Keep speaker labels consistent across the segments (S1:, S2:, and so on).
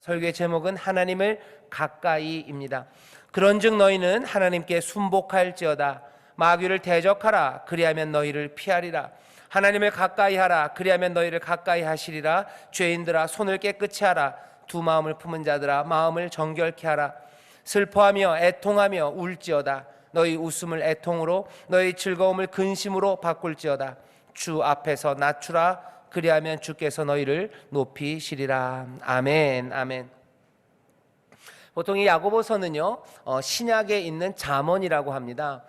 S1: 설교의 제목은 하나님을 가까이입니다. 그런즉 너희는 하나님께 순복할지어다. 마귀를 대적하라. 그리하면 너희를 피하리라. 하나님을 가까이하라. 그리하면 너희를 가까이 하시리라. 죄인들아 손을 깨끗이 하라. 두 마음을 품은 자들아 마음을 정결케 하라. 슬퍼하며 애통하며 울지어다. 너희 웃음을 애통으로 너희 즐거움을 근심으로 바꿀지어다. 주 앞에서 낮추라. 그리하면 주께서 너희를 높이시리라. 아멘. 아멘. 보통 이 야고보서는요 신약에 있는 잠언이라고 합니다.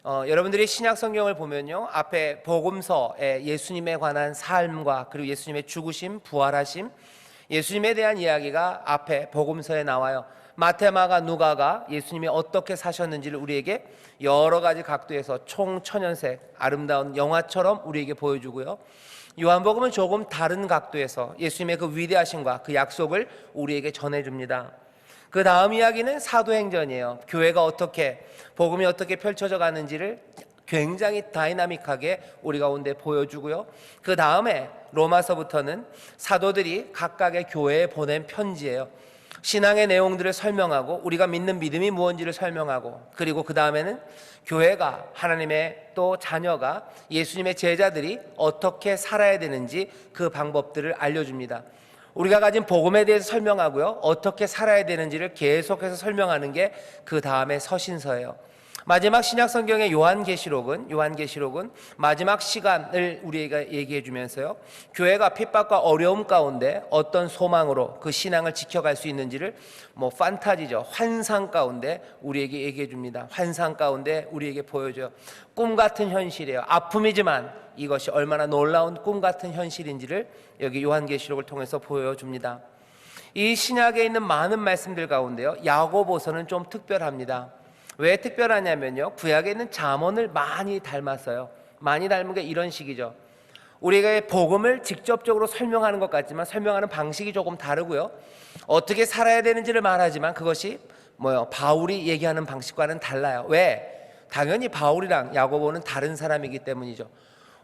S1: 여러분들이 신약 성경을 보면요 앞에 복음서에 예수님에 관한 삶과 그리고 예수님의 죽으심, 부활하심, 예수님에 대한 이야기가 앞에 복음서에 나와요. 마태, 마가, 누가가 예수님이 어떻게 사셨는지를 우리에게 여러 가지 각도에서 총천연색 아름다운 영화처럼 우리에게 보여주고요, 요한복음은 조금 다른 각도에서 예수님의 그 위대하심과 그 약속을 우리에게 전해줍니다. 그 다음 이야기는 사도행전이에요. 교회가 어떻게, 복음이 어떻게 펼쳐져 가는지를 굉장히 다이나믹하게 우리 가운데 보여주고요, 그 다음에 로마서부터는 사도들이 각각의 교회에 보낸 편지예요. 신앙의 내용들을 설명하고 우리가 믿는 믿음이 무엇인지를 설명하고, 그리고 그 다음에는 교회가, 하나님의 또 자녀가, 예수님의 제자들이 어떻게 살아야 되는지 그 방법들을 알려줍니다. 우리가 가진 복음에 대해서 설명하고요, 어떻게 살아야 되는지를 계속해서 설명하는 게 그 다음에 서신서예요. 마지막 신약 성경의 요한계시록은 마지막 시간을 우리에게 얘기해 주면서요, 교회가 핍박과 어려움 가운데 어떤 소망으로 그 신앙을 지켜갈 수 있는지를 판타지죠, 환상 가운데 우리에게 얘기해 줍니다. 환상 가운데 우리에게 보여줘요. 꿈 같은 현실이에요. 아픔이지만 이것이 얼마나 놀라운 꿈 같은 현실인지를 여기 요한계시록을 통해서 보여줍니다. 이 신약에 있는 많은 말씀들 가운데요, 야고보서는 좀 특별합니다. 왜 특별하냐면요, 구약에 있는 잠언을 많이 닮았어요. 많이 닮은 게 이런 식이죠. 우리가 복음을 직접적으로 설명하는 것 같지만 설명하는 방식이 조금 다르고요, 어떻게 살아야 되는지를 말하지만 그것이 바울이 얘기하는 방식과는 달라요. 왜? 당연히 바울이랑 야고보는 다른 사람이기 때문이죠.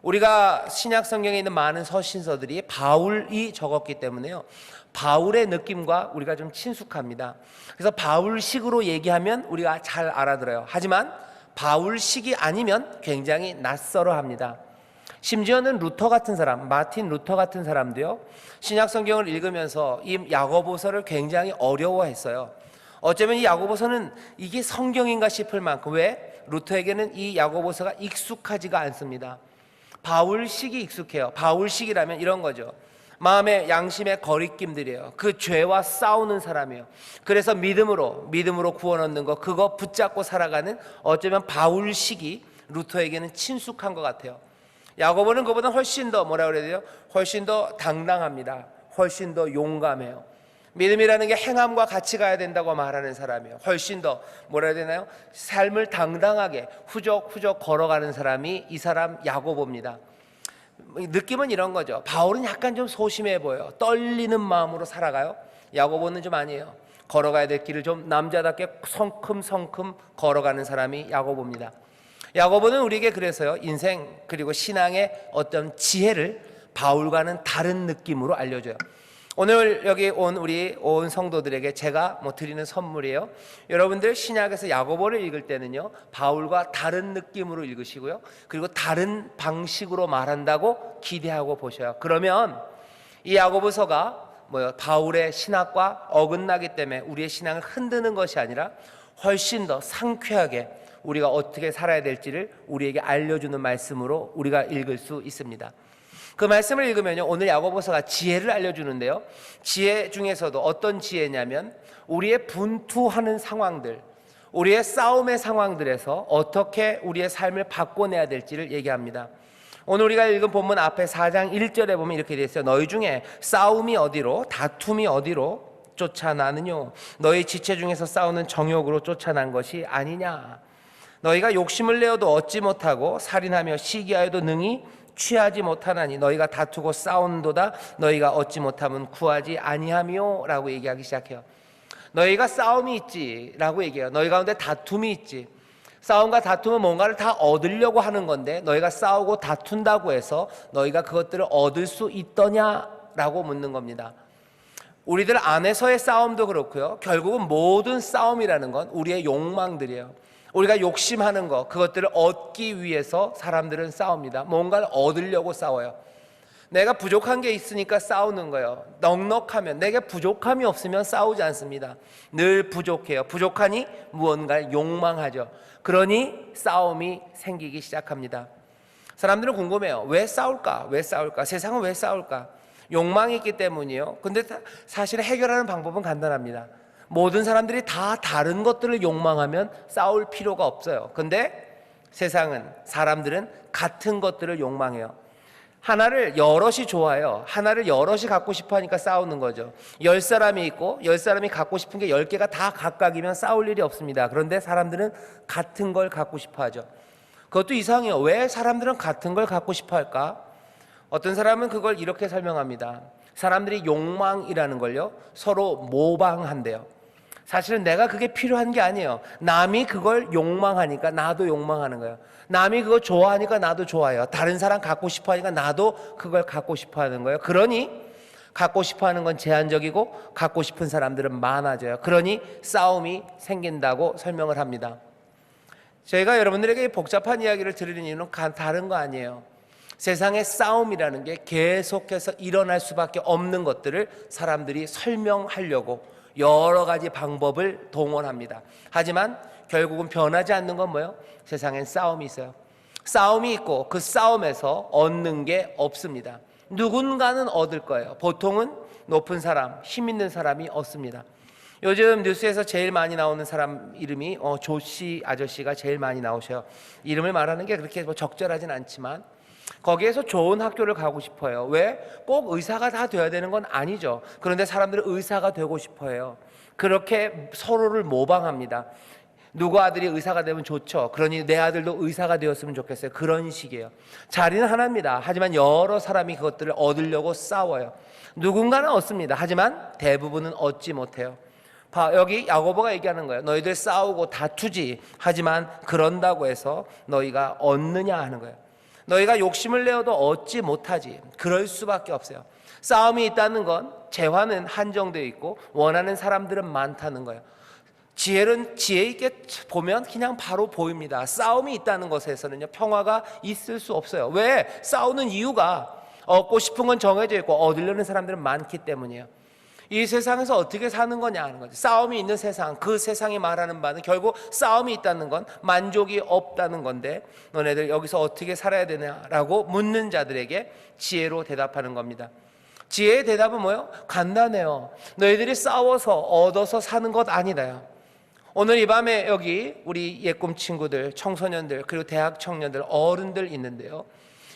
S1: 우리가 신약 성경에 있는 많은 서신서들이 바울이 적었기 때문에요, 바울의 느낌과 우리가 좀 친숙합니다. 그래서 바울식으로 얘기하면 우리가 잘 알아들어요. 하지만 바울식이 아니면 굉장히 낯설어합니다. 심지어는 루터 같은 사람, 마틴 루터 같은 사람도요, 신약 성경을 읽으면서 이 야고보서를 굉장히 어려워했어요. 어쩌면 이 야고보서는 이게 성경인가 싶을 만큼, 왜? 루터에게는 이 야고보서가 익숙하지가 않습니다. 바울식이 익숙해요. 바울식이라면 이런 거죠. 마음의 양심의 거리낌들이에요. 그 죄와 싸우는 사람이에요. 그래서 믿음으로 구원 얻는 거, 그거 붙잡고 살아가는, 어쩌면 바울식이 루터에게는 친숙한 것 같아요. 야고보는 그보다 훨씬 더 뭐라 그래야 돼요? 훨씬 더 당당합니다. 훨씬 더 용감해요. 믿음이라는 게 행함과 같이 가야 된다고 말하는 사람이에요. 훨씬 더 뭐라 해야 되나요? 삶을 당당하게 후적후적 걸어가는 사람이 이 사람 야고보입니다. 느낌은 이런 거죠. 바울은 약간 좀 소심해 보여요. 떨리는 마음으로 살아가요. 야고보는 좀 아니에요. 걸어가야 될 길을 좀 남자답게 성큼성큼 걸어가는 사람이 야고보입니다. 야고보는 우리에게 그래서요, 인생 그리고 신앙의 어떤 지혜를 바울과는 다른 느낌으로 알려줘요. 오늘 여기 우리 온 성도들에게 제가 드리는 선물이에요. 여러분들 신약에서 야고보를 읽을 때는요, 바울과 다른 느낌으로 읽으시고요, 그리고 다른 방식으로 말한다고 기대하고 보셔요. 그러면 이 야고보서가 바울의 신학과 어긋나기 때문에 우리의 신앙을 흔드는 것이 아니라 훨씬 더 상쾌하게 우리가 어떻게 살아야 될지를 우리에게 알려주는 말씀으로 우리가 읽을 수 있습니다. 그 말씀을 읽으면요, 오늘 야고보서가 지혜를 알려주는데요, 지혜 중에서도 어떤 지혜냐면 우리의 분투하는 상황들, 우리의 싸움의 상황들에서 어떻게 우리의 삶을 바꿔내야 될지를 얘기합니다. 오늘 우리가 읽은 본문 앞에 4장 1절에 보면 이렇게 되어 있어요. 너희 중에 싸움이 어디로, 다툼이 어디로 쫓아나느뇨? 너희 지체 중에서 싸우는 정욕으로 쫓아난 것이 아니냐? 너희가 욕심을 내어도 얻지 못하고 살인하며 시기하여도 능히 취하지 못하나니 너희가 다투고 싸운도다 너희가 얻지 못하면 구하지 아니하며 라고 얘기하기 시작해요. 너희가 싸움이 있지 라고 얘기해요. 너희 가운데 다툼이 있지. 싸움과 다툼은 뭔가를 다 얻으려고 하는 건데, 너희가 싸우고 다툰다고 해서 너희가 그것들을 얻을 수 있더냐 라고 묻는 겁니다. 우리들 안에서의 싸움도 그렇고요. 결국은 모든 싸움이라는 건 우리의 욕망들이에요. 우리가 욕심하는 것, 그것들을 얻기 위해서 사람들은 싸웁니다. 뭔가를 얻으려고 싸워요. 내가 부족한 게 있으니까 싸우는 거예요. 넉넉하면, 내게 부족함이 없으면 싸우지 않습니다. 늘 부족해요. 부족하니 무언가를 욕망하죠. 그러니 싸움이 생기기 시작합니다. 사람들은 궁금해요. 왜 싸울까? 왜 싸울까? 세상은 왜 싸울까? 욕망이 있기 때문이에요. 근데 사실 해결하는 방법은 간단합니다. 모든 사람들이 다 다른 것들을 욕망하면 싸울 필요가 없어요. 근데 세상은, 사람들은 같은 것들을 욕망해요. 하나를 여럿이 좋아해요. 하나를 여럿이 갖고 싶어 하니까 싸우는 거죠. 10사람이 있고 10사람이 갖고 싶은 게 10개가 다 각각이면 싸울 일이 없습니다. 그런데 사람들은 같은 걸 갖고 싶어 하죠. 그것도 이상해요. 왜 사람들은 같은 걸 갖고 싶어 할까? 어떤 사람은 그걸 이렇게 설명합니다. 사람들이 욕망이라는 걸요, 서로 모방한대요. 사실은 내가 그게 필요한 게 아니에요. 남이 그걸 욕망하니까 나도 욕망하는 거예요. 남이 그거 좋아하니까 나도 좋아해요. 다른 사람 갖고 싶어 하니까 나도 그걸 갖고 싶어 하는 거예요. 그러니 갖고 싶어 하는 건 제한적이고 갖고 싶은 사람들은 많아져요. 그러니 싸움이 생긴다고 설명을 합니다. 저희가 여러분들에게 복잡한 이야기를 드리는 이유는 다른 거 아니에요. 세상의 싸움이라는 게 계속해서 일어날 수밖에 없는 것들을 사람들이 설명하려고 여러 가지 방법을 동원합니다. 하지만 결국은 변하지 않는 건 뭐예요? 세상엔 싸움이 있어요. 싸움이 있고 그 싸움에서 얻는 게 없습니다. 누군가는 얻을 거예요. 보통은 높은 사람, 힘 있는 사람이 얻습니다. 요즘 뉴스에서 제일 많이 나오는 사람 이름이 조씨 아저씨가 제일 많이 나오셔요. 이름을 말하는 게 그렇게 적절하진 않지만 거기에서 좋은 학교를 가고 싶어요. 왜? 꼭 의사가 다 돼야 되는 건 아니죠. 그런데 사람들은 의사가 되고 싶어요. 그렇게 서로를 모방합니다. 누구 아들이 의사가 되면 좋죠. 그러니 내 아들도 의사가 되었으면 좋겠어요. 그런 식이에요. 자리는 하나입니다. 하지만 여러 사람이 그것들을 얻으려고 싸워요. 누군가는 얻습니다. 하지만 대부분은 얻지 못해요. 여기 야고보가 얘기하는 거예요. 너희들 싸우고 다투지. 하지만 그런다고 해서 너희가 얻느냐 하는 거예요. 너희가 욕심을 내어도 얻지 못하지. 그럴 수밖에 없어요. 싸움이 있다는 건 재화는 한정되어 있고 원하는 사람들은 많다는 거예요. 지혜는 지혜 있게 보면 그냥 바로 보입니다. 싸움이 있다는 것에서는요, 평화가 있을 수 없어요. 왜? 싸우는 이유가 얻고 싶은 건 정해져 있고 얻으려는 사람들은 많기 때문이에요. 이 세상에서 어떻게 사는 거냐 하는 거죠. 싸움이 있는 세상, 그 세상이 말하는 바는 결국 싸움이 있다는 건 만족이 없다는 건데 너네들 여기서 어떻게 살아야 되냐라고 묻는 자들에게 지혜로 대답하는 겁니다. 지혜의 대답은 뭐예요? 간단해요. 너희들이 싸워서 얻어서 사는 것 아니다요. 오늘 이 밤에 여기 우리 예꿈 친구들, 청소년들, 그리고 대학 청년들, 어른들 있는데요,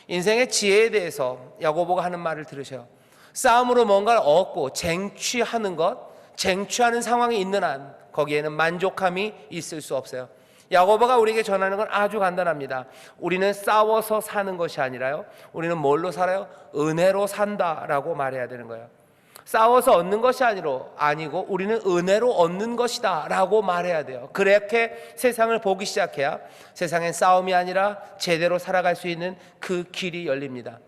S1: 인생의 지혜에 대해서 야고보가 하는 말을 들으셔요. 싸움으로 뭔가를 얻고 쟁취하는 것, 쟁취하는 상황이 있는 한 거기에는 만족함이 있을 수 없어요. 야고보가 우리에게 전하는 건 아주 간단합니다. 우리는 싸워서 사는 것이 아니라요, 우리는 뭘로 살아요? 은혜로 산다라고 말해야 되는 거예요. 싸워서 얻는 것이 아니고 우리는 은혜로 얻는 것이다 라고 말해야 돼요. 그렇게 세상을 보기 시작해야 세상엔 싸움이 아니라 제대로 살아갈 수 있는 그 길이 열립니다.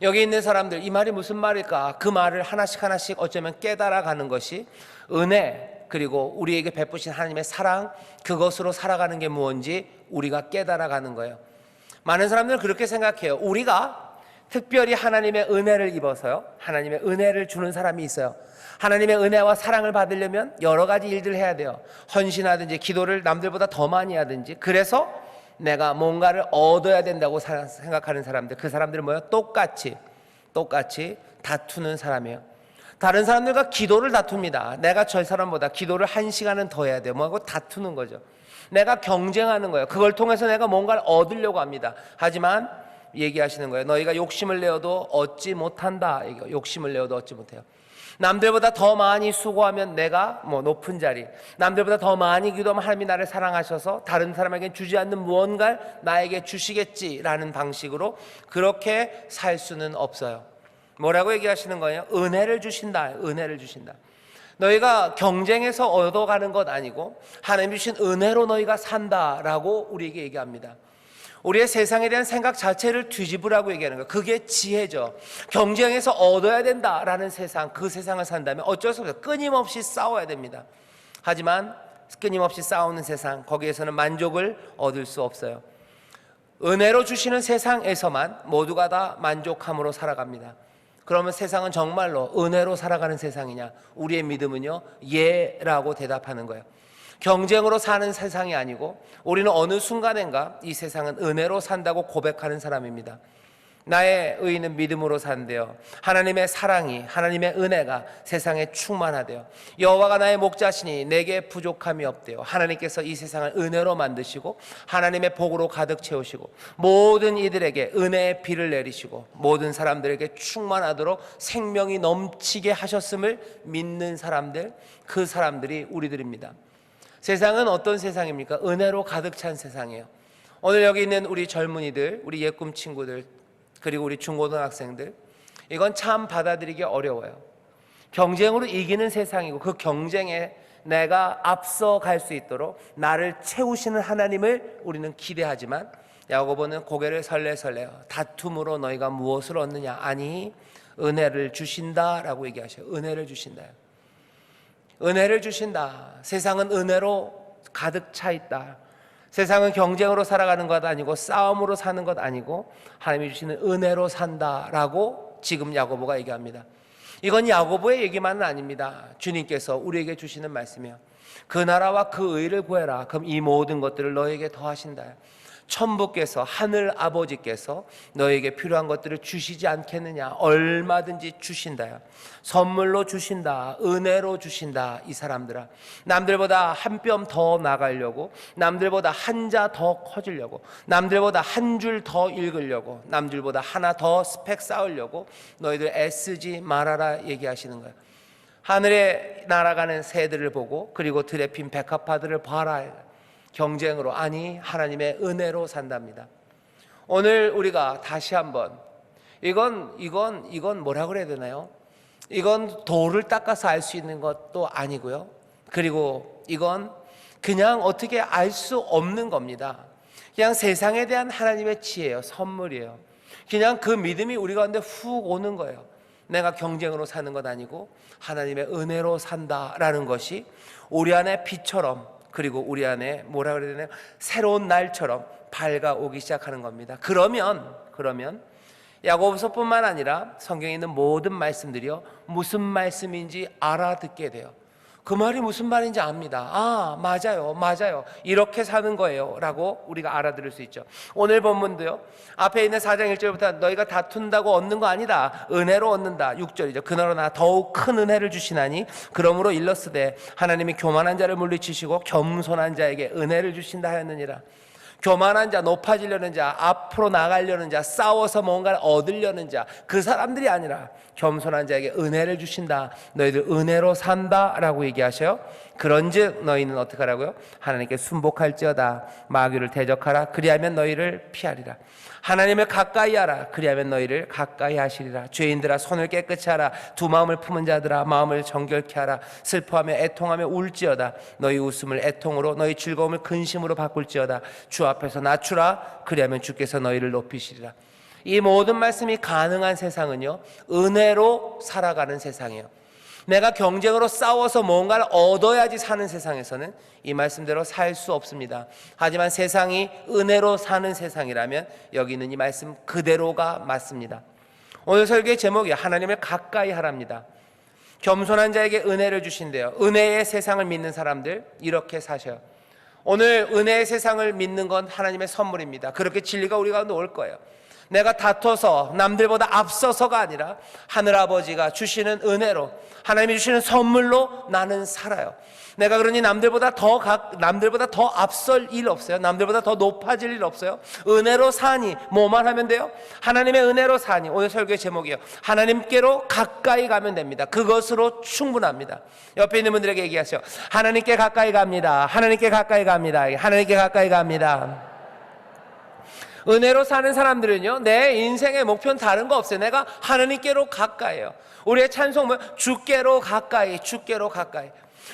S1: 여기 있는 사람들, 이 말이 무슨 말일까? 그 말을 하나씩 하나씩 어쩌면 깨달아가는 것이 은혜, 그리고 우리에게 베푸신 하나님의 사랑, 그것으로 살아가는 게 무엇인지 우리가 깨달아가는 거예요. 많은 사람들은 그렇게 생각해요. 우리가 특별히 하나님의 은혜를 입어서요, 하나님의 은혜를 주는 사람이 있어요. 하나님의 은혜와 사랑을 받으려면 여러 가지 일들을 해야 돼요. 헌신하든지 기도를 남들보다 더 많이 하든지. 그래서 내가 뭔가를 얻어야 된다고 생각하는 사람들, 그 사람들은 뭐예요? 똑같이 다투는 사람이에요. 다른 사람들과 기도를 다툽니다. 내가 저 사람보다 기도를 1시간은 더 해야 돼요. 뭐하고 다투는 거죠. 내가 경쟁하는 거예요. 그걸 통해서 내가 뭔가를 얻으려고 합니다. 하지만 얘기하시는 거예요. 너희가 욕심을 내어도 얻지 못한다. 욕심을 내어도 얻지 못해요. 남들보다 더 많이 수고하면 내가 높은 자리, 남들보다 더 많이 기도하면 하나님이 나를 사랑하셔서 다른 사람에게 주지 않는 무언가를 나에게 주시겠지라는 방식으로 그렇게 살 수는 없어요. 뭐라고 얘기하시는 거예요? 은혜를 주신다. 은혜를 주신다. 너희가 경쟁해서 얻어가는 것 아니고 하나님이 주신 은혜로 너희가 산다라고 우리에게 얘기합니다. 우리의 세상에 대한 생각 자체를 뒤집으라고 얘기하는 거예요. 그게 지혜죠. 경쟁해서 얻어야 된다라는 세상, 그 세상을 산다면 어쩔 수 없어요. 끊임없이 싸워야 됩니다. 하지만 끊임없이 싸우는 세상, 거기에서는 만족을 얻을 수 없어요. 은혜로 주시는 세상에서만 모두가 다 만족함으로 살아갑니다. 그러면 세상은 정말로 은혜로 살아가는 세상이냐? 우리의 믿음은요, 예라고 대답하는 거예요. 경쟁으로 사는 세상이 아니고 우리는 어느 순간인가 이 세상은 은혜로 산다고 고백하는 사람입니다. 나의 의인은 믿음으로 산대요. 하나님의 사랑이, 하나님의 은혜가 세상에 충만하대요. 여호와가 나의 목자시니 내게 부족함이 없대요. 하나님께서 이 세상을 은혜로 만드시고 하나님의 복으로 가득 채우시고 모든 이들에게 은혜의 비를 내리시고 모든 사람들에게 충만하도록 생명이 넘치게 하셨음을 믿는 사람들, 그 사람들이 우리들입니다. 세상은 어떤 세상입니까? 은혜로 가득 찬 세상이에요. 오늘 여기 있는 우리 젊은이들, 우리 예꿈 친구들, 그리고 우리 중고등학생들, 이건 참 받아들이기 어려워요. 경쟁으로 이기는 세상이고 그 경쟁에 내가 앞서 갈 수 있도록 나를 채우시는 하나님을 우리는 기대하지만 야고보는 고개를 설레설레요. 다툼으로 너희가 무엇을 얻느냐? 아니, 은혜를 주신다라고 얘기하셔요. 은혜를 주신다요. 은혜를 주신다. 세상은 은혜로 가득 차 있다. 세상은 경쟁으로 살아가는 것 아니고 싸움으로 사는 것 아니고 하나님이 주시는 은혜로 산다라고 지금 야고보가 얘기합니다. 이건 야고보의 얘기만은 아닙니다. 주님께서 우리에게 주시는 말씀이에요. 그 나라와 그 의를 구해라. 그럼 이 모든 것들을 너에게 더하신다. 천부께서, 하늘 아버지께서 너에게 필요한 것들을 주시지 않겠느냐? 얼마든지 주신다요. 선물로 주신다. 은혜로 주신다. 이 사람들아, 남들보다 한 뼘 더 나가려고, 남들보다 한 자 더 커지려고, 남들보다 한 줄 더 읽으려고, 남들보다 하나 더 스펙 쌓으려고 너희들 애쓰지 말아라 얘기하시는 거예요. 하늘에 날아가는 새들을 보고 그리고 들에 핀 백합화들을 봐라. 경쟁으로, 아니 하나님의 은혜로 산답니다. 오늘 우리가 다시 한번 이건 뭐라 그래야 되나요? 이건 돌을 닦아서 알 수 있는 것도 아니고요. 그리고 이건 그냥 어떻게 알 수 없는 겁니다. 그냥 세상에 대한 하나님의 지혜예요. 선물이에요. 그냥 그 믿음이 우리 가운데 훅 오는 거예요. 내가 경쟁으로 사는 것 아니고 하나님의 은혜로 산다라는 것이 우리 안에 빛처럼, 그리고 우리 안에 뭐라 그래야 되나요? 새로운 날처럼 밝아오기 시작하는 겁니다. 그러면 야고보서뿐만 아니라 성경에 있는 모든 말씀들이요, 무슨 말씀인지 알아듣게 돼요. 그 말이 무슨 말인지 압니다. 아, 맞아요. 이렇게 사는 거예요 라고 우리가 알아들을 수 있죠. 오늘 본문도요, 앞에 있는 4장 1절부터 너희가 다툰다고 얻는 거 아니다, 은혜로 얻는다. 6절이죠. 그러나 더욱 큰 은혜를 주시나니 그러므로 일렀으되 하나님이 교만한 자를 물리치시고 겸손한 자에게 은혜를 주신다 하였느니라. 교만한 자, 높아지려는 자, 앞으로 나가려는 자, 싸워서 뭔가를 얻으려는 자, 그 사람들이 아니라 겸손한 자에게 은혜를 주신다. 너희들 은혜로 산다라고 얘기하셔요. 그런즉 너희는 어떻게 하라고요? 하나님께 순복할지어다. 마귀를 대적하라. 그리하면 너희를 피하리라. 하나님을 가까이 하라. 그리하면 너희를 가까이 하시리라. 죄인들아, 손을 깨끗이 하라. 두 마음을 품은 자들아, 마음을 정결케 하라. 슬퍼하며 애통하며 울지어다. 너희 웃음을 애통으로, 너희 즐거움을 근심으로 바꿀지어다. 주 앞에서 낮추라. 그리하면 주께서 너희를 높이시리라. 이 모든 말씀이 가능한 세상은요, 은혜로 살아가는 세상이에요. 내가 경쟁으로 싸워서 뭔가를 얻어야지 사는 세상에서는 이 말씀대로 살 수 없습니다. 하지만 세상이 은혜로 사는 세상이라면 여기 있는 이 말씀 그대로가 맞습니다. 오늘 설교의 제목이 하나님을 가까이 하랍니다. 겸손한 자에게 은혜를 주신대요. 은혜의 세상을 믿는 사람들 이렇게 사셔요. 오늘 은혜의 세상을 믿는 건 하나님의 선물입니다. 그렇게 진리가 우리 가운데 올 거예요. 내가 다퉈서 남들보다 앞서서가 아니라 하늘아버지가 주시는 은혜로, 하나님이 주시는 선물로 나는 살아요. 내가 그러니 남들보다 더 앞설 일 없어요. 남들보다 더 높아질 일 없어요. 은혜로 사니 뭐만 하면 돼요? 하나님의 은혜로 사니. 오늘 설교의 제목이에요. 하나님께로 가까이 가면 됩니다. 그것으로 충분합니다. 옆에 있는 분들에게 얘기하세요. 하나님께 가까이 갑니다. 하나님께 가까이 갑니다. 하나님께 가까이 갑니다. 은혜로 사는 사람들은요, 내 인생의 목표는 다른 거 없어요. 내가 하나님께로 가까이요. 우리의 찬송은 주께로 가까이, 주께로 가까이.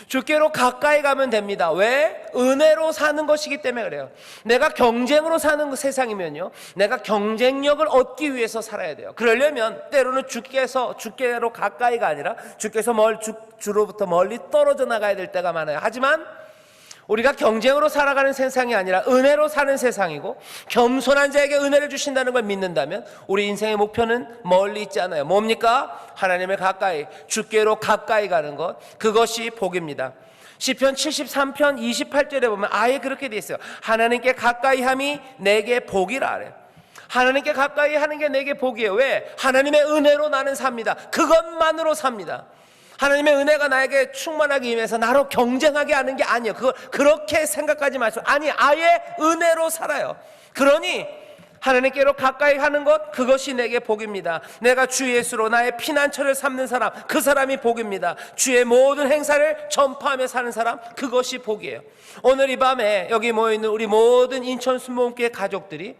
S1: 주께로 가까이 가면 됩니다. 왜? 은혜로 사는 것이기 때문에 그래요. 내가 경쟁으로 사는 세상이면요, 내가 경쟁력을 얻기 위해서 살아야 돼요. 그러려면 때로는 주께로 가까이가 아니라 주로부터 멀리 떨어져 나가야 될 때가 많아요. 하지만 우리가 경쟁으로 살아가는 세상이 아니라 은혜로 사는 세상이고, 겸손한 자에게 은혜를 주신다는 걸 믿는다면 우리 인생의 목표는 멀리 있지 않아요. 뭡니까? 하나님을 가까이, 주께로 가까이 가는 것, 그것이 복입니다. 시편 73편 28절에 보면 아예 그렇게 돼 있어요. 하나님께 가까이 함이 내게 복이라 그래요. 하나님께 가까이 하는 게 내게 복이에요. 왜? 하나님의 은혜로 나는 삽니다. 그것만으로 삽니다. 하나님의 은혜가 나에게 충만하게 임해서 나로 경쟁하게 하는 게 아니에요. 그렇게 생각하지 마시고, 아니, 아예 은혜로 살아요. 그러니 하나님께로 가까이 하는 것, 그것이 내게 복입니다. 내가 주 예수로 나의 피난처를 삼는 사람, 그 사람이 복입니다. 주의 모든 행사를 전파하며 사는 사람, 그것이 복이에요. 오늘 이 밤에 여기 모여있는 우리 모든 인천 순복음교회 가족들이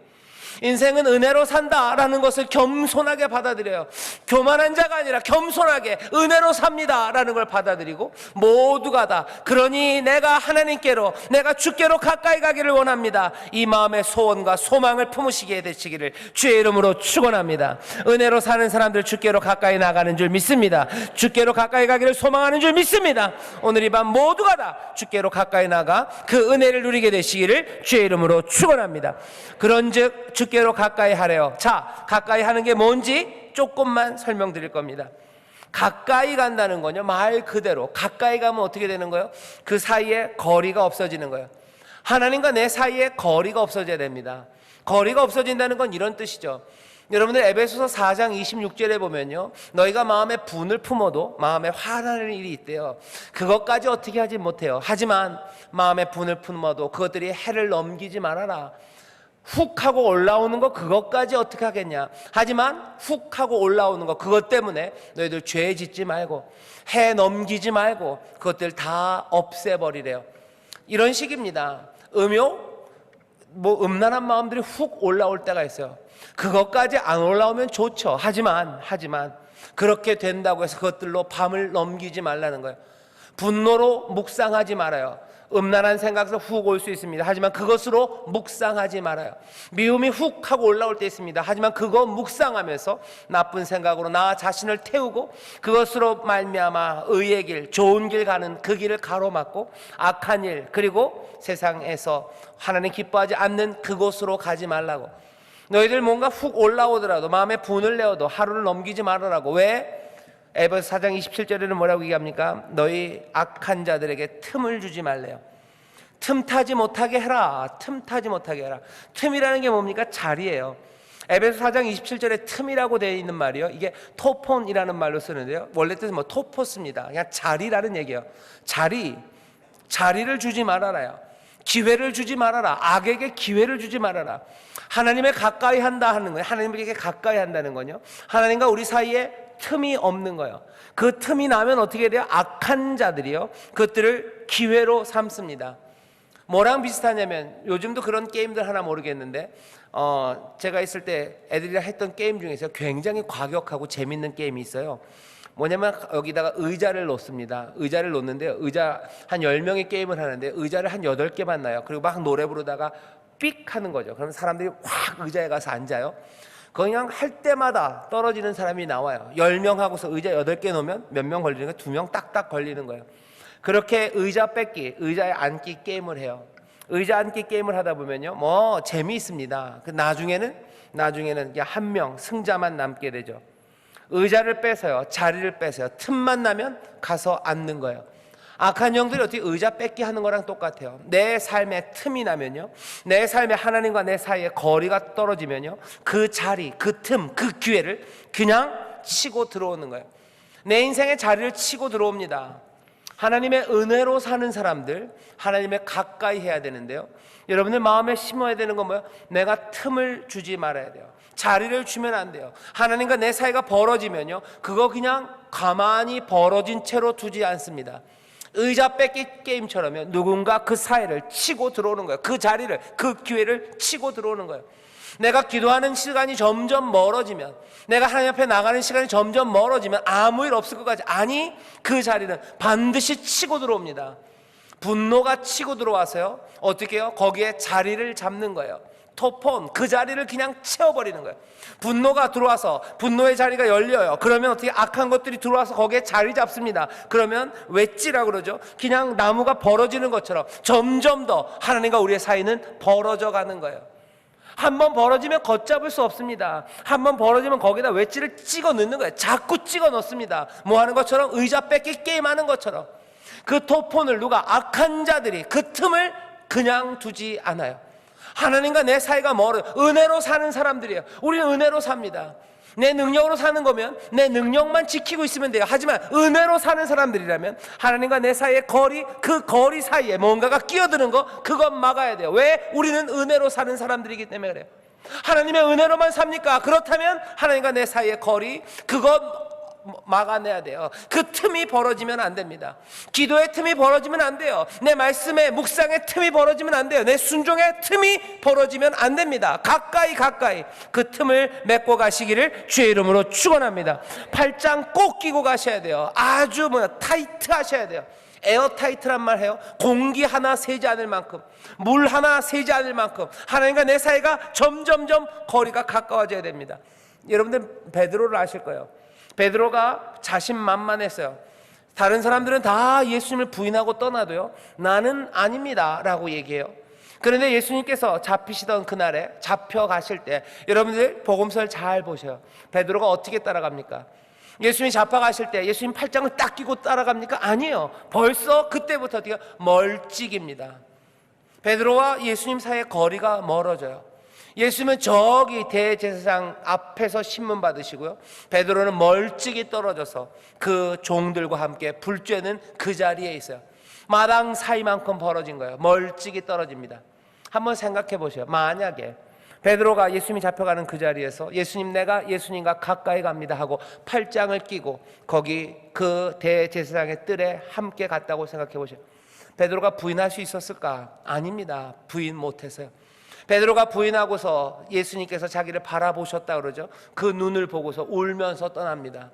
S1: 인생은 은혜로 산다라는 것을 겸손하게 받아들여요. 교만한 자가 아니라 겸손하게 은혜로 삽니다라는 걸 받아들이고, 모두가 다 그러니 내가 하나님께로, 내가 주께로 가까이 가기를 원합니다. 이 마음의 소원과 소망을 품으시게 되시기를 주의 이름으로 축원합니다. 은혜로 사는 사람들 주께로 가까이 나가는 줄 믿습니다. 주께로 가까이 가기를 소망하는 줄 믿습니다. 오늘 이 밤 모두가 다 주께로 가까이 나가 그 은혜를 누리게 되시기를 주의 이름으로 축원합니다. 그런즉 주께로 가까이 하래요. 자, 가까이 하는 게 뭔지 조금만 설명드릴 겁니다. 가까이 간다는 거요, 말 그대로 가까이 가면 어떻게 되는 거예요? 그 사이에 거리가 없어지는 거예요. 하나님과 내 사이에 거리가 없어져야 됩니다. 거리가 없어진다는 건 이런 뜻이죠. 여러분들 에베소서 4장 26절에 보면요, 너희가 마음에 분을 품어도 마음에 화나는 일이 있대요. 그것까지 어떻게 하지 못해요. 하지만 마음에 분을 품어도 그것들이 해를 넘기지 말아라. 훅 하고 올라오는 거, 그것까지 어떻게 하겠냐. 하지만 훅 하고 올라오는 거, 그것 때문에 너희들 죄 짓지 말고 해 넘기지 말고 그것들 다 없애버리래요. 이런 식입니다. 음란한 마음들이 훅 올라올 때가 있어요. 그것까지 안 올라오면 좋죠. 하지만 그렇게 된다고 해서 그것들로 밤을 넘기지 말라는 거예요. 분노로 묵상하지 말아요. 음란한 생각에서 훅 올 수 있습니다. 하지만 그것으로 묵상하지 말아요. 미움이 훅 하고 올라올 때 있습니다. 하지만 그거 묵상하면서 나쁜 생각으로 나 자신을 태우고 그것으로 말미암아 의의 길, 좋은 길 가는 그 길을 가로막고 악한 일, 그리고 세상에서 하나님 기뻐하지 않는 그곳으로 가지 말라고. 너희들 뭔가 훅 올라오더라도 마음에 분을 내어도 하루를 넘기지 말으라고. 왜? 에베소 4장 27절에는 뭐라고 얘기합니까? 너희 악한 자들에게 틈을 주지 말래요. 틈타지 못하게 해라. 틈타지 못하게 해라. 틈이라는 게 뭡니까? 자리예요. 에베소 4장 27절에 틈이라고 되어 있는 말이요, 이게 토폰이라는 말로 쓰는데요, 원래 뜻은 토포스입니다. 그냥 자리라는 얘기예요. 자리를 주지 말아라요. 기회를 주지 말아라. 악에게 기회를 주지 말아라. 하나님에 가까이 한다 하는 거예요. 하나님에게 가까이 한다는 거요, 하나님과 우리 사이에 틈이 없는 거예요. 그 틈이 나면 어떻게 돼요? 악한 자들이요, 그것들을 기회로 삼습니다. 뭐랑 비슷하냐면, 요즘도 그런 게임들 하나 모르겠는데, 제가 있을 때 애들이랑 했던 게임 중에서 굉장히 과격하고 재밌는 게임이 있어요. 뭐냐면 여기다가 의자를 놓습니다. 의자를 놓는데요, 의자 한 10명이 게임을 하는데 의자를 한 8개만 놔요. 그리고 막 노래 부르다가 삑 하는 거죠. 그러면 사람들이 확 의자에 가서 앉아요. 그냥 할 때마다 떨어지는 사람이 나와요. 10명 하고서 의자 8개 놓으면 몇 명 걸리는 거예요? 2명 딱딱 걸리는 거예요. 그렇게 의자 뺏기, 의자에 앉기 게임을 해요. 의자 앉기 게임을 하다 보면요, 재미있습니다. 나중에는 그냥 한 명 승자만 남게 되죠. 의자를 뺏어요. 자리를 뺏어요. 틈만 나면 가서 앉는 거예요. 악한 영들이 어떻게 의자 뺏기 하는 거랑 똑같아요. 내 삶에 틈이 나면요, 내 삶에 하나님과 내 사이에 거리가 떨어지면요, 그 자리, 그 틈, 그 기회를 그냥 치고 들어오는 거예요. 내 인생의 자리를 치고 들어옵니다. 하나님의 은혜로 사는 사람들, 하나님에 가까이 해야 되는데요, 여러분들 마음에 심어야 되는 건 뭐예요? 내가 틈을 주지 말아야 돼요. 자리를 주면 안 돼요. 하나님과 내 사이가 벌어지면요, 그거 그냥 가만히 벌어진 채로 두지 않습니다. 의자 뺏기 게임처럼요, 누군가 그 사이를 치고 들어오는 거예요. 그 자리를, 그 기회를 치고 들어오는 거예요. 내가 기도하는 시간이 점점 멀어지면, 내가 하나님 앞에 나가는 시간이 점점 멀어지면 아무 일 없을 것 같지. 아니, 그 자리는 반드시 치고 들어옵니다. 분노가 치고 들어와서요, 어떻게 해요? 거기에 자리를 잡는 거예요. 토폰, 그 자리를 그냥 채워버리는 거예요. 분노가 들어와서 분노의 자리가 열려요. 그러면 어떻게 악한 것들이 들어와서 거기에 자리 잡습니다. 그러면 웨지라고 그러죠. 그냥 나무가 벌어지는 것처럼 점점 더 하나님과 우리의 사이는 벌어져 가는 거예요. 한번 벌어지면 걷잡을 수 없습니다. 한번 벌어지면 거기다 웨지를 찍어 넣는 거예요. 자꾸 찍어 넣습니다. 뭐 하는 것처럼, 의자 뺏기 게임하는 것처럼. 그 토폰을 누가, 악한 자들이 그 틈을 그냥 두지 않아요. 하나님과 내 사이가 멀어요. 은혜로 사는 사람들이에요. 우리는 은혜로 삽니다. 내 능력으로 사는 거면 내 능력만 지키고 있으면 돼요. 하지만 은혜로 사는 사람들이라면 하나님과 내 사이의 거리, 그 거리 사이에 뭔가가 끼어드는 거, 그건 막아야 돼요. 왜? 우리는 은혜로 사는 사람들이기 때문에 그래요. 하나님의 은혜로만 삽니까? 그렇다면 하나님과 내 사이의 거리, 그건 막아내야 돼요. 그 틈이 벌어지면 안 됩니다. 기도의 틈이 벌어지면 안 돼요. 내 말씀의 묵상의 틈이 벌어지면 안 돼요. 내 순종의 틈이 벌어지면 안 됩니다. 가까이 그 틈을 맺고 가시기를 주의 이름으로 축원합니다. 팔짱 꼭 끼고 가셔야 돼요. 아주 타이트 하셔야 돼요. 에어타이트란 말 해요. 공기 하나 새지 않을 만큼, 물 하나 새지 않을 만큼 하나님과 내 사이가 점점점 거리가 가까워져야 됩니다. 여러분들 베드로를 아실 거예요. 베드로가 자신만만했어요. 다른 사람들은 다 예수님을 부인하고 떠나도요, 나는 아닙니다 라고 얘기해요. 그런데 예수님께서 잡히시던 그날에, 잡혀가실 때, 여러분들 복음서를 잘 보세요. 베드로가 어떻게 따라갑니까? 예수님이 잡혀가실 때 예수님 팔짱을 딱 끼고 따라갑니까? 아니에요. 벌써 그때부터 어떻게 멀찍입니다. 베드로와 예수님 사이의 거리가 멀어져요. 예수님은 저기 대제사장 앞에서 신문 받으시고요, 베드로는 멀찍이 떨어져서 그 종들과 함께 불 쬐는 그 자리에 있어요. 마당 사이만큼 벌어진 거예요. 멀찍이 떨어집니다. 한번 생각해 보세요. 만약에 베드로가 예수님이 잡혀가는 그 자리에서 예수님, 내가 예수님과 가까이 갑니다 하고 팔짱을 끼고 거기 그 대제사장의 뜰에 함께 갔다고 생각해 보세요. 베드로가 부인할 수 있었을까? 아닙니다. 부인 못했어요. 베드로가 부인하고서 예수님께서 자기를 바라보셨다 그러죠. 그 눈을 보고서 울면서 떠납니다.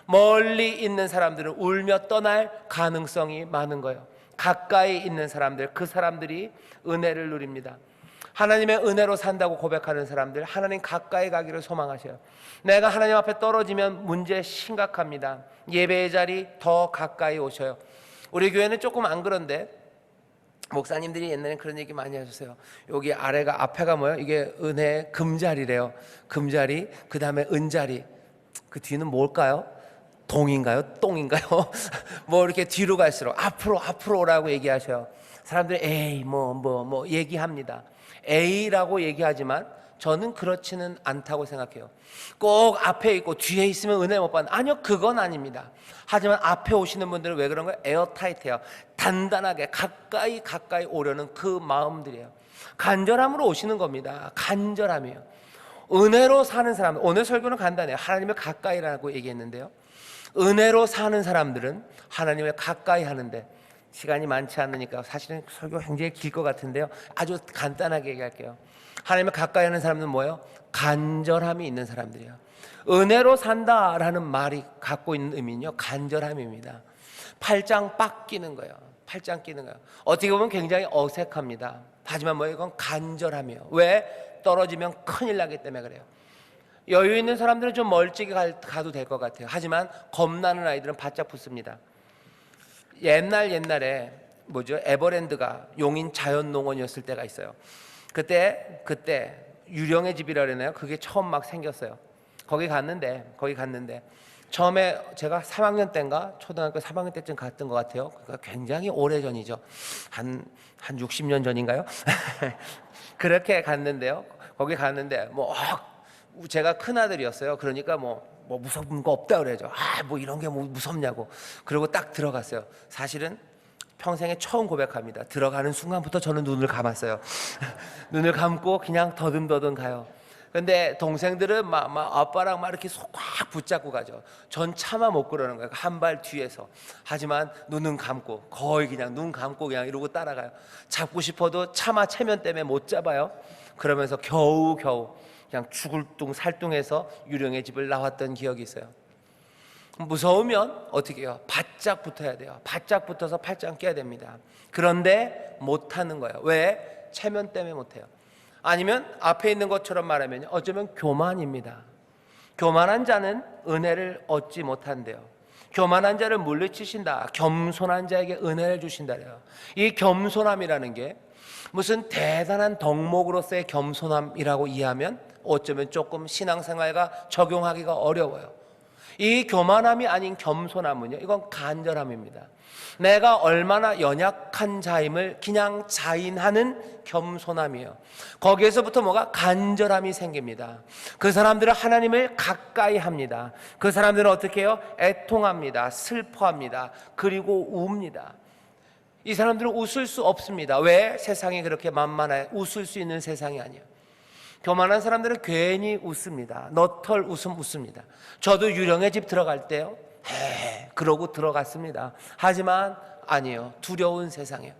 S1: 멀리 있는 사람들은 울며 떠날 가능성이 많은 거예요. 가까이 있는 사람들, 그 사람들이 은혜를 누립니다. 하나님의 은혜로 산다고 고백하는 사람들, 하나님 가까이 가기를 소망하셔요. 내가 하나님 앞에 떨어지면 문제 심각합니다. 예배의 자리 더 가까이 오셔요. 우리 교회는 조금 안 그런데, 목사님들이 옛날에 그런 얘기 많이 하셨어요. 여기 아래가, 앞에가 뭐예요? 이게 은혜 금자리래요. 금자리, 그 다음에 은자리, 그 뒤는 뭘까요? 동인가요? 똥인가요? 뭐 이렇게 뒤로 갈수록 앞으로 오라고 얘기하셔요. 사람들이 에이 뭐 얘기합니다. A라고 얘기하지만 저는 그렇지는 않다고 생각해요. 꼭 앞에 있고 뒤에 있으면 은혜 못 받는, 아니요, 그건 아닙니다. 하지만 앞에 오시는 분들은 왜 그런 거예요? 에어타이트해요. 단단하게 가까이 오려는 그 마음들이에요. 간절함으로 오시는 겁니다. 간절함이에요. 은혜로 사는 사람, 오늘 설교는 간단해요. 하나님을 가까이라고 얘기했는데요, 은혜로 사는 사람들은 하나님을 가까이 하는데, 시간이 많지 않으니까 사실은 설교 굉장히 길 것 같은데요, 아주 간단하게 얘기할게요. 하나님을 가까이 하는 사람은 뭐예요? 간절함이 있는 사람들이에요. 은혜로 산다라는 말이 갖고 있는 의미는요, 간절함입니다. 팔짱 빡 끼는 거예요. 팔짱 끼는 거예요. 어떻게 보면 굉장히 어색합니다. 하지만 뭐예요? 이건 간절함이에요. 왜? 떨어지면 큰일 나기 때문에 그래요. 여유 있는 사람들은 좀 멀찍이 가도 될 것 같아요. 하지만 겁나는 아이들은 바짝 붙습니다. 옛날에 에버랜드가 용인 자연농원이었을 때가 있어요. 그때 유령의 집이라 그러나요? 그게 처음 막 생겼어요. 거기 갔는데 처음에 제가 3학년 때인가 초등학교 3학년 때쯤 갔던 것 같아요. 그러니까 굉장히 오래전이죠. 한 60년 전인가요? 그렇게 갔는데요. 거기 갔는데 제가 큰 아들이었어요. 그러니까 무서운 거 없다 그래죠. 뭐 이런 게 무섭냐고. 그리고 딱 들어갔어요. 사실은 평생에 처음 고백합니다. 들어가는 순간부터 저는 눈을 감았어요. 눈을 감고 그냥 더듬더듬 가요. 근데 동생들은 막 아빠랑 막 이렇게 꽉 붙잡고 가죠. 전 차마 못 그러는 거예요. 한 발 뒤에서. 하지만 눈은 감고 거의 그냥 눈 감고 그냥 이러고 따라가요. 잡고 싶어도 차마 체면 때문에 못 잡아요. 그러면서 겨우겨우 그냥 죽을 둥 살둥해서 유령의 집을 나왔던 기억이 있어요. 무서우면 어떻게 해요? 바짝 붙어야 돼요. 바짝 붙어서 팔짱 껴야 됩니다. 그런데 못하는 거예요. 왜? 체면 때문에 못해요. 아니면 앞에 있는 것처럼 말하면 어쩌면 교만입니다. 교만한 자는 은혜를 얻지 못한대요. 교만한 자를 물리치신다. 겸손한 자에게 은혜를 주신다래요. 이 겸손함이라는 게 무슨 대단한 덕목으로서의 겸손함이라고 이해하면 어쩌면 조금 신앙생활과 적용하기가 어려워요. 이 교만함이 아닌 겸손함은요, 이건 간절함입니다. 내가 얼마나 연약한 자임을 그냥 자인하는 겸손함이에요. 거기에서부터 뭐가 간절함이 생깁니다. 그 사람들은 하나님을 가까이 합니다. 그 사람들은 어떻게 해요? 애통합니다. 슬퍼합니다. 그리고 웁니다. 이 사람들은 웃을 수 없습니다. 왜? 세상이 그렇게 만만해. 웃을 수 있는 세상이 아니에요. 교만한 사람들은 괜히 웃습니다. 너털 웃음 웃습니다. 저도 유령의 집 들어갈 때요, 그러고 들어갔습니다. 하지만 아니에요. 두려운 세상이에요.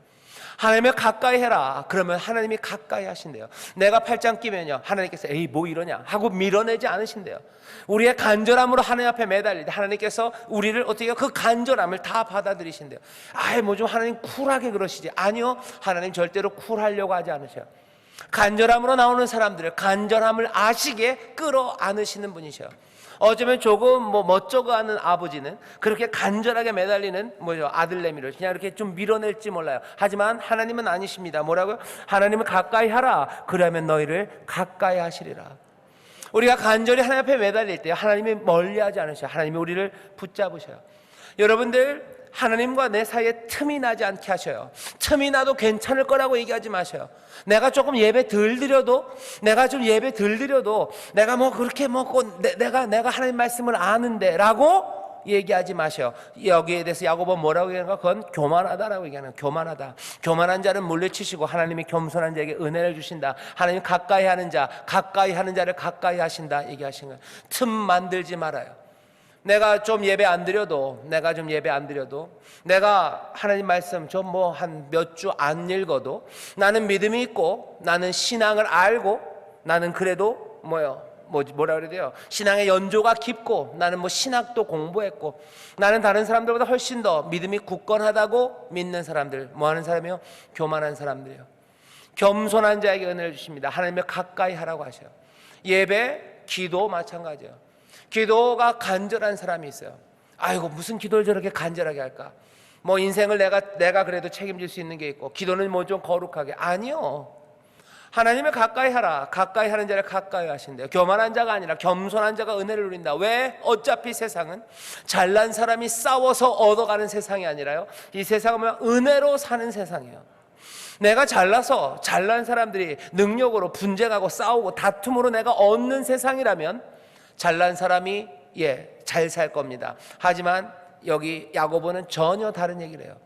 S1: 하나님을 가까이 해라. 그러면 하나님이 가까이 하신대요. 내가 팔짱 끼면요, 하나님께서 에이 뭐 이러냐 하고 밀어내지 않으신대요. 우리의 간절함으로 하나님 앞에 매달릴 때 하나님께서 우리를 어떻게 해요? 그 간절함을 다 받아들이신대요. 아이 뭐 좀 하나님 쿨하게 그러시지. 아니요, 하나님 절대로 쿨하려고 하지 않으셔요. 간절함으로 나오는 사람들을 간절함을 아시게 끌어안으시는 분이셔요. 어쩌면 조금 멋쩍어 하는 아버지는 그렇게 간절하게 매달리는 아들내미를 그냥 이렇게 좀 밀어낼지 몰라요. 하지만 하나님은 아니십니다. 뭐라고요? 하나님을 가까이 하라. 그러면 너희를 가까이 하시리라. 우리가 간절히 하나님 앞에 매달릴 때 하나님이 멀리하지 않으셔요. 하나님이 우리를 붙잡으셔요. 여러분들, 하나님과 내 사이에 틈이 나지 않게 하셔요. 틈이 나도 괜찮을 거라고 얘기하지 마셔요. 내가 조금 예배 덜 드려도, 내가 좀 예배 덜 드려도, 내가 뭐 그렇게 먹고 내가 하나님 말씀을 아는데라고 얘기하지 마셔요. 여기에 대해서 야고보는 뭐라고 얘기하는가? 그건 교만하다라고 얘기하는 거예요. 교만하다. 교만한 자는 물리치시고 하나님이 겸손한 자에게 은혜를 주신다. 하나님 가까이 하는 자, 가까이 하는 자를 가까이 하신다 얘기하신 거예요. 틈 만들지 말아요. 내가 좀 예배 안 드려도, 내가 하나님 말씀 좀 한 몇 주 안 읽어도 나는 믿음이 있고, 나는 신앙을 알고, 나는 그래도 뭐라 그래야 돼요? 신앙의 연조가 깊고, 나는 신학도 공부했고, 나는 다른 사람들보다 훨씬 더 믿음이 굳건하다고 믿는 사람들, 뭐 하는 사람이요? 교만한 사람들이요. 겸손한 자에게 은혜를 주십니다. 하나님을 가까이 하라고 하셔요. 예배, 기도 마찬가지예요. 기도가 간절한 사람이 있어요. 아이고 무슨 기도를 저렇게 간절하게 할까? 인생을 내가 그래도 책임질 수 있는 게 있고, 기도는 좀 거룩하게. 아니요. 하나님을 가까이 하라. 가까이 하는 자를 가까이 하신대요. 교만한 자가 아니라 겸손한 자가 은혜를 누린다. 왜? 어차피 세상은 잘난 사람이 싸워서 얻어가는 세상이 아니라요, 이 세상은 은혜로 사는 세상이에요. 내가 잘나서 잘난 사람들이 능력으로 분쟁하고 싸우고 다툼으로 내가 얻는 세상이라면 잘난 사람이 잘 살 겁니다. 하지만 여기 야고보는 전혀 다른 얘기를 해요.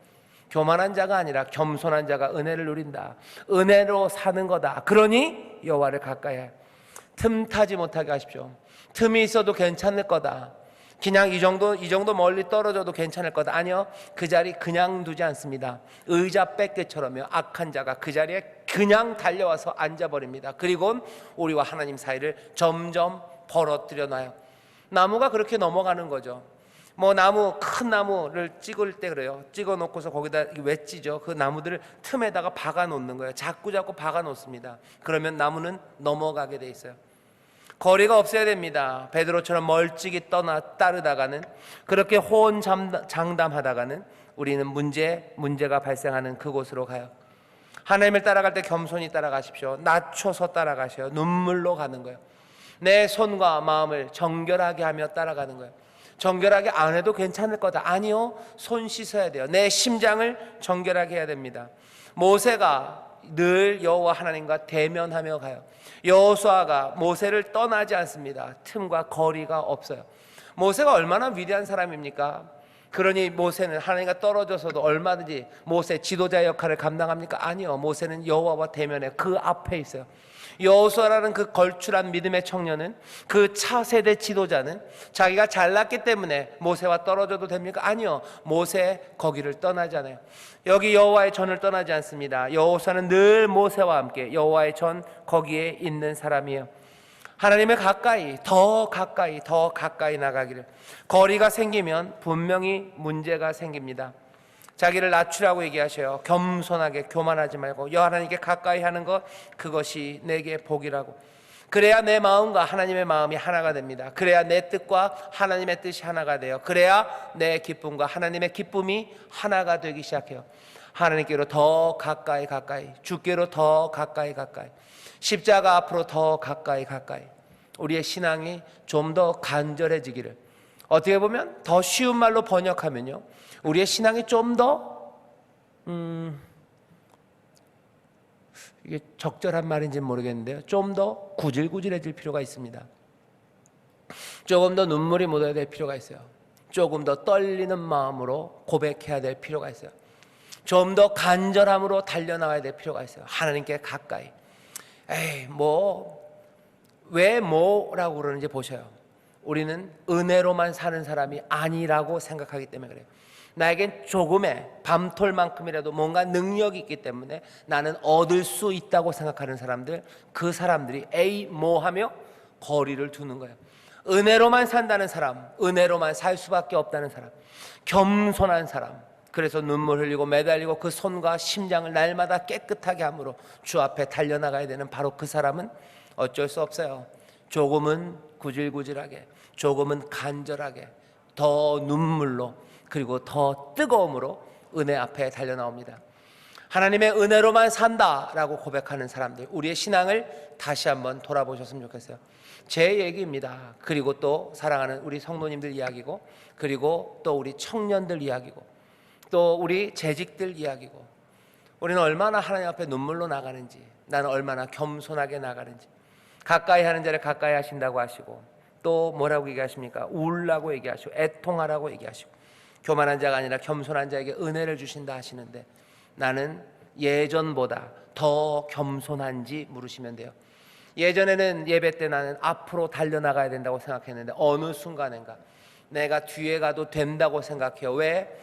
S1: 교만한 자가 아니라 겸손한 자가 은혜를 누린다. 은혜로 사는 거다. 그러니 여호와를 가까이 해. 틈타지 못하게 하십시오. 틈이 있어도 괜찮을 거다. 그냥 이 정도 멀리 떨어져도 괜찮을 거다. 아니요, 그 자리 그냥 두지 않습니다. 의자 뺏기처럼요, 악한 자가 그 자리에 그냥 달려와서 앉아버립니다. 그리고 우리와 하나님 사이를 점점 벌어뜨려 놔요. 나무가 그렇게 넘어가는 거죠. 큰 나무를 찍을 때 그래요. 찍어 놓고서 거기다 왜 찌죠? 그 나무들을 틈에다가 박아 놓는 거예요. 자꾸 박아 놓습니다. 그러면 나무는 넘어가게 돼 있어요. 거리가 없어야 됩니다. 베드로처럼 멀찍이 따르다가는, 그렇게 호언장담하다가는 우리는 문제가 발생하는 그곳으로 가요. 하나님을 따라갈 때 겸손히 따라가십시오. 낮춰서 따라가셔요. 눈물로 가는 거예요. 내 손과 마음을 정결하게 하며 따라가는 거예요. 정결하게 안 해도 괜찮을 거다. 아니요, 손 씻어야 돼요. 내 심장을 정결하게 해야 됩니다. 모세가 늘 여호와 하나님과 대면하며 가요. 여호수아가 모세를 떠나지 않습니다. 틈과 거리가 없어요. 모세가 얼마나 위대한 사람입니까? 그러니 모세는 하나님과 떨어져서도 얼마든지 모세 지도자 역할을 감당합니까? 아니요. 모세는 여호와와 대면해 그 앞에 있어요. 여호수아라는 그 걸출한 믿음의 청년은, 그 차세대 지도자는 자기가 잘났기 때문에 모세와 떨어져도 됩니까? 아니요. 모세 거기를 떠나지 않아요. 여기 여호와의 전을 떠나지 않습니다. 여호수아는 늘 모세와 함께 여호와의 전 거기에 있는 사람이에요. 하나님의 가까이, 더 가까이, 더 가까이 나가기를. 거리가 생기면 분명히 문제가 생깁니다. 자기를 낮추라고 얘기하셔요. 겸손하게, 교만하지 말고 하나님께 가까이 하는 것, 그것이 내게 복이라고. 그래야 내 마음과 하나님의 마음이 하나가 됩니다. 그래야 내 뜻과 하나님의 뜻이 하나가 돼요. 그래야 내 기쁨과 하나님의 기쁨이 하나가 되기 시작해요. 하나님께로 더 가까이 가까이, 주께로 더 가까이 가까이, 십자가 앞으로 더 가까이 가까이. 우리의 신앙이 좀 더 간절해지기를. 어떻게 보면 더 쉬운 말로 번역하면요, 우리의 신앙이 좀 더 이게 적절한 말인지는 모르겠는데요, 좀 더 구질구질해질 필요가 있습니다. 조금 더 눈물이 묻어야 될 필요가 있어요. 조금 더 떨리는 마음으로 고백해야 될 필요가 있어요. 좀 더 간절함으로 달려나와야 될 필요가 있어요. 하나님께 가까이. 왜 뭐라고 그러는지 보셔요. 우리는 은혜로만 사는 사람이 아니라고 생각하기 때문에 그래요. 나에겐 조금의 밤톨만큼이라도 뭔가 능력이 있기 때문에 나는 얻을 수 있다고 생각하는 사람들, 그 사람들이 뭐 하며 거리를 두는 거예요. 은혜로만 산다는 사람, 은혜로만 살 수밖에 없다는 사람, 겸손한 사람, 그래서 눈물 흘리고 매달리고 그 손과 심장을 날마다 깨끗하게 함으로 주 앞에 달려나가야 되는 바로 그 사람은 어쩔 수 없어요. 조금은 구질구질하게, 조금은 간절하게, 더 눈물로, 그리고 더 뜨거움으로 은혜 앞에 달려나옵니다. 하나님의 은혜로만 산다라고 고백하는 사람들, 우리의 신앙을 다시 한번 돌아보셨으면 좋겠어요. 제 얘기입니다. 그리고 또 사랑하는 우리 성도님들 이야기고, 그리고 또 우리 청년들 이야기고, 또 우리 재직들 이야기고, 우리는 얼마나 하나님 앞에 눈물로 나가는지, 나는 얼마나 겸손하게 나가는지. 가까이 하는 자를 가까이 하신다고 하시고, 또 뭐라고 얘기하십니까? 울라고 얘기하시고, 애통하라고 얘기하시고, 교만한 자가 아니라 겸손한 자에게 은혜를 주신다 하시는데, 나는 예전보다 더 겸손한지 물으시면 돼요. 예전에는 예배 때 나는 앞으로 달려나가야 된다고 생각했는데, 어느 순간인가 내가 뒤에 가도 된다고 생각해요. 왜?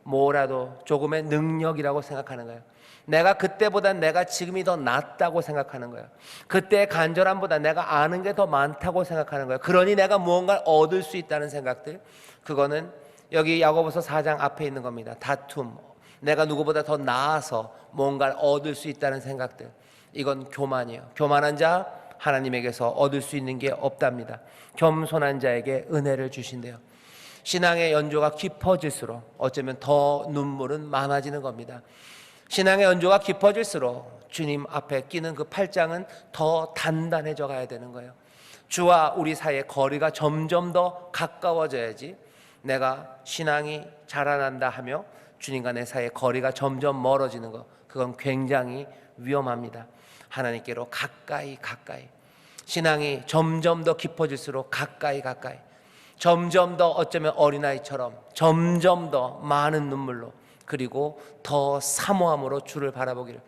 S1: 뭐라도 조금의 능력이라고 생각하는 거예요. 내가 그때보다 내가 지금이 더 낫다고 생각하는 거예요. 그때의 간절함보다 내가 아는 게 더 많다고 생각하는 거예요. 그러니 내가 무언가를 얻을 수 있다는 생각들, 그거는 여기 야고보서 4장 앞에 있는 겁니다. 다툼, 내가 누구보다 더 나아서 뭔가를 얻을 수 있다는 생각들, 이건 교만이에요. 교만한 자, 하나님에게서 얻을 수 있는 게 없답니다. 겸손한 자에게 은혜를 주신대요. 신앙의 연조가 깊어질수록 어쩌면 더 눈물은 많아지는 겁니다. 신앙의 연조가 깊어질수록 주님 앞에 끼는 그 팔짱은 더 단단해져 가야 되는 거예요. 주와 우리 사이의 거리가 점점 더 가까워져야지, 내가 신앙이 자라난다 하며 주님과 내 사이의 거리가 점점 멀어지는 것, 그건 굉장히 위험합니다. 하나님께로 가까이 가까이, 신앙이 점점 더 깊어질수록 가까이 가까이, 점점 더 어쩌면 어린아이처럼 점점 더 많은 눈물로, 그리고 더 사모함으로 주를 바라보기를.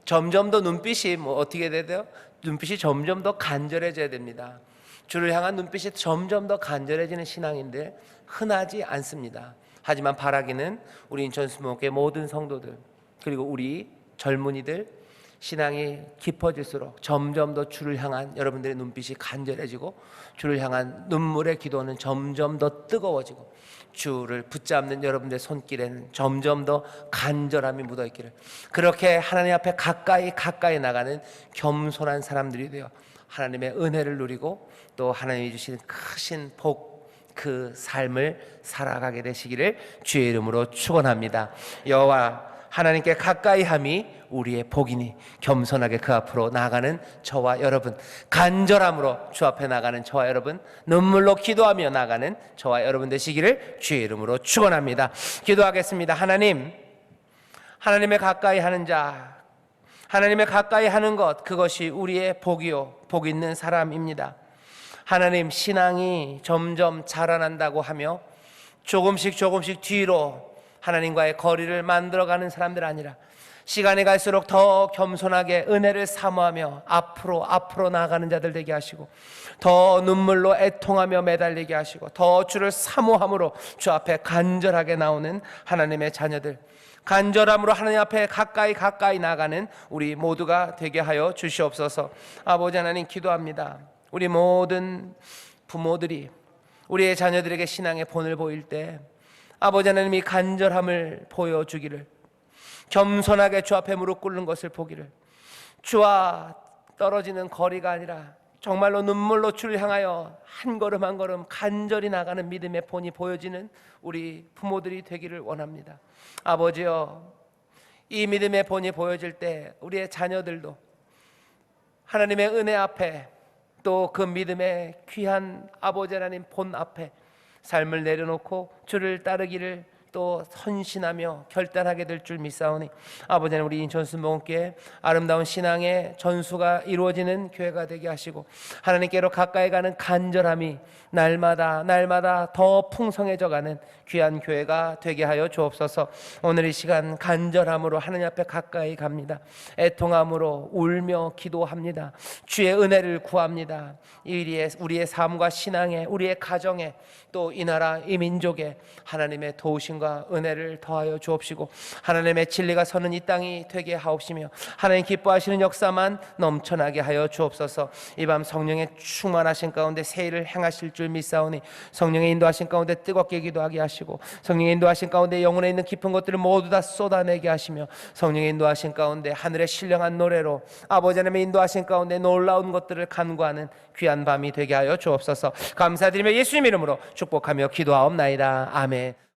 S1: 점점 더 눈빛이 어떻게 돼야 돼요? 눈빛이 점점 더 간절해져야 됩니다. 주를 향한 눈빛이 점점 더 간절해지는 신앙인데 흔하지 않습니다. 하지만 바라기는 우리 인천 수목회 모든 성도들, 그리고 우리 젊은이들, 신앙이 깊어질수록 점점 더 주를 향한 여러분들의 눈빛이 간절해지고, 주를 향한 눈물의 기도는 점점 더 뜨거워지고, 주를 붙잡는 여러분들의 손길에는 점점 더 간절함이 묻어있기를, 그렇게 하나님 앞에 가까이 가까이 나가는 겸손한 사람들이 되어 하나님의 은혜를 누리고 또 하나님이 주신 크신 복, 그 삶을 살아가게 되시기를 주의 이름으로 축원합니다. 여호와 하나님께 가까이함이 우리의 복이니 겸손하게 그 앞으로 나아가는 저와 여러분, 간절함으로 주 앞에 나가는 저와 여러분, 눈물로 기도하며 나가는 저와 여러분 되시기를 주의 이름으로 축원합니다. 기도하겠습니다. 하나님, 하나님의 가까이 하는 자, 하나님의 가까이 하는 것, 그것이 우리의 복이요 복 있는 사람입니다. 하나님, 신앙이 점점 자라난다고 하며 조금씩 뒤로 하나님과의 거리를 만들어가는 사람들 아니라 시간이 갈수록 더 겸손하게 은혜를 사모하며 앞으로 나아가는 자들 되게 하시고, 더 눈물로 애통하며 매달리게 하시고, 더 주를 사모함으로 주 앞에 간절하게 나오는 하나님의 자녀들, 간절함으로 하나님 앞에 가까이 나가는 우리 모두가 되게 하여 주시옵소서. 아버지 하나님, 기도합니다. 우리 모든 부모들이 우리의 자녀들에게 신앙의 본을 보일 때 아버지 하나님이 간절함을 보여주기를, 겸손하게 주 앞에 무릎 꿇는 것을 보기를, 주와 떨어지는 거리가 아니라 정말로 눈물로 주를 향하여 한 걸음 한 걸음 간절히 나가는 믿음의 본이 보여지는 우리 부모들이 되기를 원합니다. 아버지여, 이 믿음의 본이 보여질 때 우리의 자녀들도 하나님의 은혜 앞에, 또 그 믿음의 귀한 아버지 하나님 본 앞에 삶을 내려놓고 주를 따르기를 또 헌신하며 결단하게 될 줄 믿사오니, 아버지 하나님, 우리 인천 순복음교회 아름다운 신앙의 전수가 이루어지는 교회가 되게 하시고, 하나님께로 가까이 가는 간절함이 날마다 더 풍성해져가는 귀한 교회가 되게 하여 주옵소서. 오늘 이 시간 간절함으로 하나님 앞에 가까이 갑니다. 애통함으로 울며 기도합니다. 주의 은혜를 구합니다. 우리의 삶과 신앙에, 우리의 가정에, 또 이 나라 이 민족에 하나님의 도우심과 은혜를 더하여 주옵시고, 하나님의 진리가 서는 이 땅이 되게 하옵시며, 하나님 기뻐하시는 역사만 넘쳐나게 하여 주옵소서. 이 밤 성령의 충만하신 가운데 새 일을 행하실 줄 믿사오니, 성령의 인도하신 가운데 뜨겁게 기도하게 하시고, 성령의 인도하신 가운데 영혼에 있는 깊은 것들을 모두 다 쏟아내게 하시며, 성령의 인도하신 가운데 하늘의 신령한 노래로 아버지 하나님의 인도하신 가운데 놀라운 것들을 간구하는 귀한 밤이 되게 하여 주옵소서. 감사드리며 예수님 이름으로 축복하며 기도하옵나이다. 아멘.